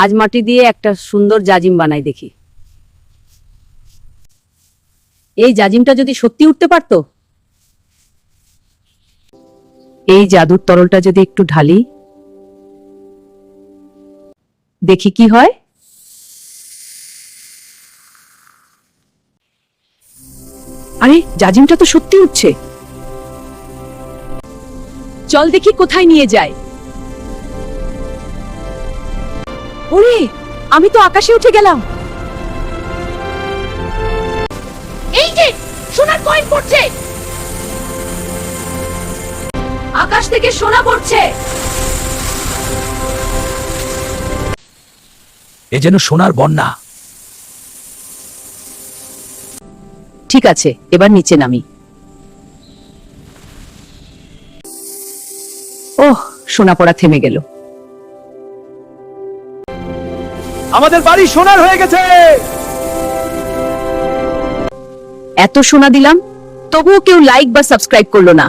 আজ মাটি দিয়ে একটা সুন্দর জাজিম বানাই দেখি। এই জাজিমটা যদি সত্যি উঠতে পারতো। এই জাদুর তরলটা যদি একটু ঢালি, দেখি কি হয়। আরে জাজিমটা তো সত্যি উঠছে। চল দেখি কোথায় নিয়ে যায়। ওরে, আমি তো আকাশে উঠে গেলাম। এই যে সোনার কয়েন পড়ছে, আকাশ থেকে সোনা পড়ছে। এ যেন সোনার বন্যা। ঠিক আছে, এবার নিচে নামি। ওহ, সোনা পড়া থেমে গেল। আমাদের বাড়ি সোনার হয়ে গেছে। এত সোনা দিলাম, তবুও কেউ লাইক বা সাবস্ক্রাইব করলো না।